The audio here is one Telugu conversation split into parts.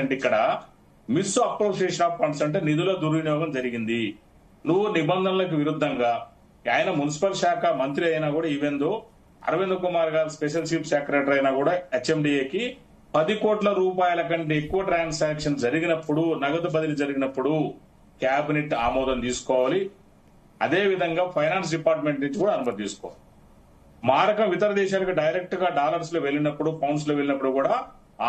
అంటే ఇక్కడ మిస్ అప్రోప్రియేషన్ ఆఫ్ ఫండ్స్ అంటే నిధుల దుర్వినియోగం జరిగింది. నువ్వు నిబంధనలకు విరుద్ధంగా ఆయన మున్సిపల్ శాఖ మంత్రి అయినా కూడా ఈవెందో అరవింద్ కుమార్ గారు స్పెషల్ చీఫ్ సెక్రటరీ అయినా కూడా హెచ్ఎండిఏకి 10 కోట్ల రూపాయల కంటే ఎక్కువ ట్రాన్సాక్షన్ జరిగినప్పుడు, నగదు బదిలీ జరిగినప్పుడు కేబినెట్ ఆమోదం తీసుకోవాలి. అదే విధంగా ఫైనాన్స్ డిపార్ట్మెంట్ నుంచి కూడా అనుమతి తీసుకోవాలి. మారకం ఇతర దేశాలకు డైరెక్ట్ గా డాలర్స్ లో వెళ్ళినప్పుడు, పౌండ్స్ లో వెళ్ళినప్పుడు కూడా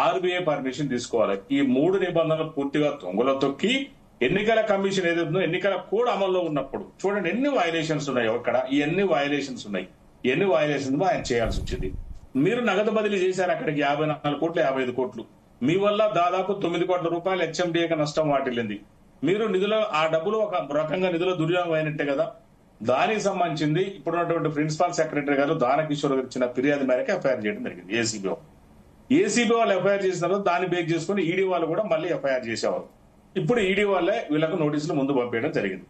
ఆర్బీఐ పర్మిషన్ తీసుకోవాలి. ఈ 3 నిబంధనలు పూర్తిగా తొంగలో తొక్కి ఎన్నికల కమిషన్ ఏదైతుందో ఎన్నికల కోడ్ అమల్లో ఉన్నప్పుడు చూడండి ఎన్ని వైలేషన్స్ ఉన్నాయో ఇక్కడ. ఎన్ని వైలేషన్స్ ఉన్నాయి, ఎన్ని వైలేషన్స్ ఆయన చేయాల్సి వచ్చింది. మీరు నగదు బదిలీ చేశారు అక్కడికి 54 కోట్లు 55 కోట్లు. మీ వల్ల దాదాపు 9 కోట్ల రూపాయలు హెచ్ఎండిఏకి నష్టం వాటిల్లింది. మీరు ఆ డబ్బులు ఒక రకంగా నిధుల దుర్వినియోగం అయినట్టే కదా. దానికి సంబంధించింది ఇప్పుడున్నటువంటి ప్రిన్సిపల్ సెక్రటరీ గారు దానకిషోర్ గారు ఇచ్చిన ఫిర్యాదు మేరకు ఎఫ్ఐఆర్ చేయడం జరిగింది. ఏసీబీ వాళ్ళు ఎఫ్ఐఆర్ చేసిన తర్వాత దాన్ని బేక్ చేసుకుని ఈడీ వాళ్ళు కూడా మళ్ళీ ఎఫ్ఐఆర్ చేసేవారు. ఇప్పుడు ఈడీ వాళ్ళే వీళ్ళకు నోటీసులు ముందు పంపించడం జరిగింది.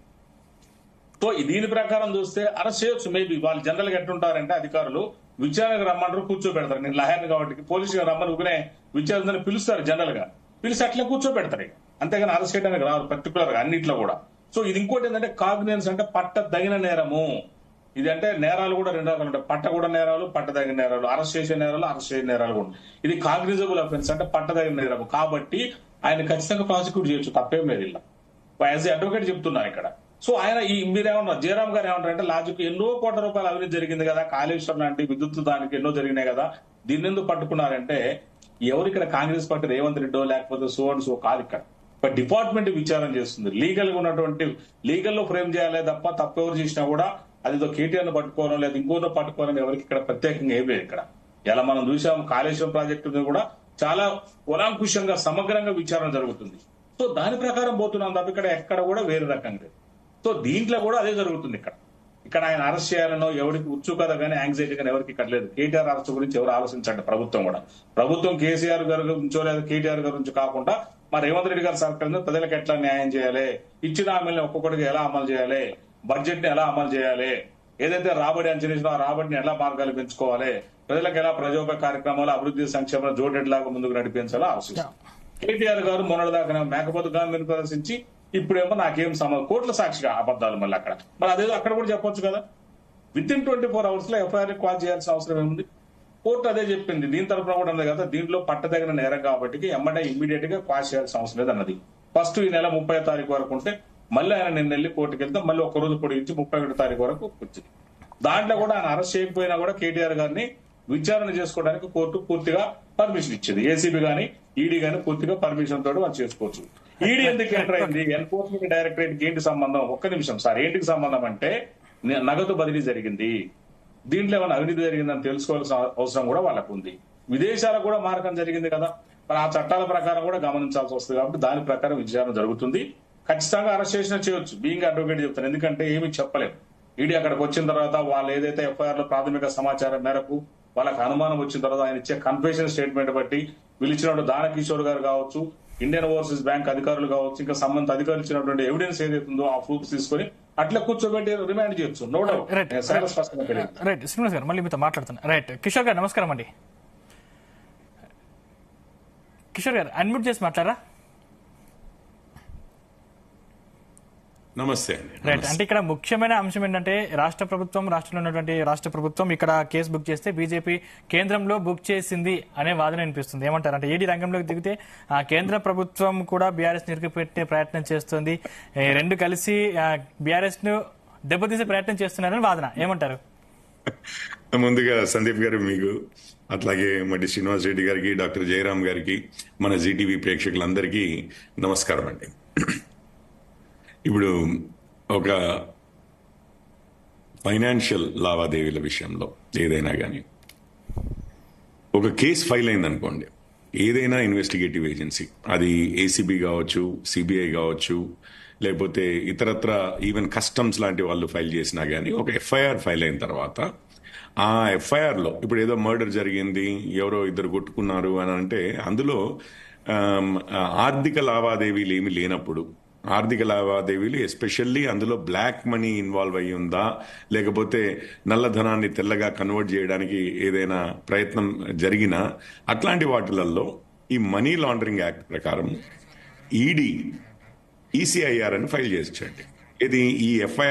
సో దీని ప్రకారం చూస్తే అరెస్ట్ చేయొచ్చు. మేబీ వాళ్ళు జనరల్ గా ఎట్లుంటారంటే అధికారులు విచారణకు రమ్మంటారు, కూర్చోబెడతారు. నేను లాయర్ని కాబట్టి పోలీసులు రమ్మని ఊరినే విచారణ పిలుస్తారు, జనరల్ గా పిలిచి అట్లే కూర్చోబెడతారు. అంతేగాని అరెస్ట్ చేయడానికి రాదు పర్టికులర్ గా అన్నిట్లో కూడా. సో ఇది ఇంకోటి ఏంటంటే కాగ్నిజెన్స్ అంటే పట్టదగిన నేరము. ఇది అంటే నేరాలు కూడా 2 రకాలు ఉంటాయి. పట్టకూడ నేరాలు, పట్టదగిన నేరాలు, అరెస్ట్ చేసే నేరాలు, అరెస్ట్ చేసే నేరాలు కూడా. ఇది కాగ్నిజబుల్ అఫెన్స్ అంటే పట్టదగిన నేరము కాబట్టి ఆయన ఖచ్చితంగా ప్రాసిక్యూట్ చేయొచ్చు, తప్పేం లేదు. ఇలా యాజ్ ఏ అడ్వకేట్ చెప్తున్నారు ఇక్కడ. సో ఆయన మీరేమన్నారు, జయరామ్ గారు ఏమంటారంటే లాజిక్ ఎన్నో కోట్ల రూపాయలు అవినీతి జరిగింది కదా, కాళేశ్వరం లాంటి విద్యుత్ దానికి ఎన్నో జరిగినాయి కదా, దీన్ని ఎందుకు పట్టుకున్నారంటే ఎవరు ఇక్కడ కాంగ్రెస్ పార్టీ రేవంత్ రెడ్డో లేకపోతే సో అండ్ సో కాదు. ఇక్కడ డిపార్ట్మెంట్ విచారణ చేస్తుంది. లీగల్ గా ఉన్నటువంటి లీగల్లో ఫ్రేమ్ చేయాలి తప్ప తప్పెవరు చేసినా కూడా అదితో కేటీఆర్ ను పట్టుకోవడం లేదా ఇంకోనో పట్టుకోవాలని ఎవరికి ఇక్కడ ప్రత్యేకంగా ఏం లేదు. ఇక్కడ ఇలా మనం చూసాం కాళేశ్వరం ప్రాజెక్టు కూడా చాలా కులాంకుశంగా సమగ్రంగా విచారణ జరుగుతుంది. సో దాని ప్రకారం పోతున్నాం తప్ప ఇక్కడ ఎక్కడ కూడా వేరే రకంగా లేదు. సో దీంట్లో కూడా అదే జరుగుతుంది. ఇక్కడ ఆయన అరెస్ట్ చేయాలనో ఎవరికి ఉత్సుకత కానీ యాంగ్జైటీ కానీ ఎవరికి ఇక్కడ లేదు. కేటీఆర్ అరెస్ట్ గురించి ఎవరు ఆలోచించండి. ప్రభుత్వం కేసీఆర్ గారి గురించో లేదా కేటీఆర్ గారి గురించి కాకుండా మరి రేవంత్ రెడ్డి గారి సర్కార్ ప్రజలకు ఎట్లా న్యాయం చేయాలి, ఇచ్చిన హామీలను ఒక్కొక్కటికి ఎలా అమలు చేయాలి, బడ్జెట్ ని ఎలా అమలు చేయాలి, ఏదైతే రాబడి అంచనా ఆ రాబడిని ఎలా మార్గాలు పెంచుకోవాలి, ప్రజలకు ఎలా ప్రజోప కార్యక్రమాలు అభివృద్ధి సంక్షేమ జోడెడ్లాగా ముందుకు నడిపించాలో ఆలోచిస్తాం. కేటీఆర్ గారు మొన్నటిదాకా మేకపోతు గాంధీని ప్రదర్శించి ఇప్పుడేమో నాకేం కోట్ల సాక్షిగా అబద్దాలు మళ్ళీ అక్కడ. మరి అదేదో అక్కడ కూడా చెప్పొచ్చు కదా. విత్ ఇన్ 24 hours లో ఎఫ్ఐఆర్ కాల్ చేయాల్సిన అవసరం ఏముంది? కోర్టు అదే చెప్పింది. దీని తరఫున కూడా ఉంది కదా, దీంట్లో పట్టదగిన నేరం కాబట్టి ఎమ్మటే ఇమ్మీడియట్ గా క్వాష్ చేయాల్సిన అవసరం లేదు అన్నది. ఫస్ట్ ఈ నెల 30వ తారీఖు వరకు ఉంటే మళ్ళీ ఆయన నిన్న వెళ్ళి కోర్టుకు వెళ్తే మళ్ళీ ఒక రోజు పొడిగించి 31వ తారీఖు వరకు వచ్చింది. దాంట్లో కూడా ఆయన అరెస్ట్ చేయకపోయినా కూడా కేటీఆర్ గారిని విచారణ చేసుకోవడానికి కోర్టు పూర్తిగా పర్మిషన్ ఇచ్చింది. ఏసీబీ గానీ ఈడీ గానీ పూర్తిగా పర్మిషన్ తోటి వాళ్ళు చేసుకోవచ్చు. ఈడీ ఎందుకు ఎంటర్ అయింది? ఎన్ఫోర్స్మెంట్ డైరెక్టరేట్ ఏంటి సంబంధం? ఒక్క నిమిషం సార్, ఏంటికి సంబంధం అంటే నగదు బదిలీ జరిగింది, దీంట్లో ఏమైనా అవినీతి జరిగిందని తెలుసుకోవాల్సిన అవసరం కూడా వాళ్ళకు ఉంది. విదేశాలకు కూడా మారకం జరిగింది కదా, మరి ఆ చట్టాల ప్రకారం కూడా గమనించాల్సి వస్తుంది. కాబట్టి దాని ప్రకారం విచారణ జరుగుతుంది. ఖచ్చితంగా అరెస్ట్ చేసినా చేయొచ్చు. బీయింగ్ అడ్వకేట్ చెప్తాను, ఎందుకంటే ఏమీ చెప్పలేము. ఈడీ అక్కడికి వచ్చిన తర్వాత వాళ్ళు ఏదైతే ఎఫ్ఐఆర్ లో ప్రాథమిక సమాచారం మేరకు వాళ్ళకి అనుమానం వచ్చిన తర్వాత ఆయన ఇచ్చే కన్ఫెషన్ స్టేట్మెంట్ బట్టి వీళ్ళు ఇచ్చినప్పుడు దానకిషోర్ గారు కావచ్చు, ఇండియన్ ఓవర్సీస్ బ్యాంక్ అధికారులు కావచ్చు, ఇంకా సంబంధిత అధికారులు ఇచ్చినటువంటి ఎవిడెన్స్ ఏదైతుందో ఆ ప్రూఫ్స్ తీసుకొని అట్లా కూర్చోబెట్టి రిమాండ్ చేయొచ్చు. No doubt. రైట్ శ్రీనివాస్ గారు మళ్ళీ మీతో మాట్లాడుతున్నా. రైట్ కిషోర్ గారు నమస్కారం అండి. కిషోర్ గారు అన్మ్యూట్ చేసి మాట్లాడరా? నమస్తే. రైట్, అంటే ఇక్కడ ముఖ్యమైన అంశం ఏంటంటే రాష్ట్రంలో ఉన్నటువంటి రాష్ట్ర ప్రభుత్వం ఇక్కడ కేసు బుక్ చేస్తే బీజేపీ కేంద్రంలో బుక్ చేసింది అనే వాదన వినిపిస్తుంది. ఏమంటారు అంటే ఈడీ రంగంలోకి దిగితే కేంద్ర ప్రభుత్వం కూడా బీఆర్ఎస్ నిరుకుపెట్టే ప్రయత్నం చేస్తుంది, రెండు కలిసి బీఆర్ఎస్ ను దెబ్బతీసే ప్రయత్నం చేస్తున్నారని వాదన. ఏమంటారు? ముందుగా సందీప్ గారు మీకు, అట్లాగే మట్టి శ్రీనివాస్ రెడ్డి గారికి, డాక్టర్ జయరామ్ గారికి, మన జీటీవీ ప్రేక్షకులందరికీ నమస్కారం అండి. ఇప్పుడు ఒక ఫైనాన్షియల్ లావాదేవీల విషయంలో ఏదైనా కానీ ఒక కేసు ఫైల్ అయిందనుకోండి, ఏదైనా ఇన్వెస్టిగేటివ్ ఏజెన్సీ, అది ఏసీబీ కావచ్చు, సిబిఐ కావచ్చు, లేకపోతే ఇతరత్ర ఈవెన్ కస్టమ్స్ లాంటి వాళ్ళు ఫైల్ చేసినా కానీ ఒక ఎఫ్ఐఆర్ ఫైల్ అయిన తర్వాత ఆ ఎఫ్ఐఆర్లో ఇప్పుడు ఏదో మర్డర్ జరిగింది, ఎవరో ఇద్దరు కొట్టుకున్నారు అని అంటే అందులో ఆర్థిక లావాదేవీలు ఏమి లేనప్పుడు, ఆర్థిక లావాదేవీలు ఎస్పెషల్లీ అందులో బ్లాక్ మనీ ఇన్వాల్వ్ అయ్యి ఉందా, లేకపోతే నల్లధనాన్ని తెల్లగా కన్వర్ట్ చేయడానికి ఏదైనా ప్రయత్నం జరిగినా, అట్లాంటి వాటిలలో ఈ మనీ లాండరింగ్ యాక్ట్ ప్రకారం ఈడీ ఈసీఐఆర్ అని ఫైల్ చేయించండి. ఇది ఈ ఎఫ్ఐఆర్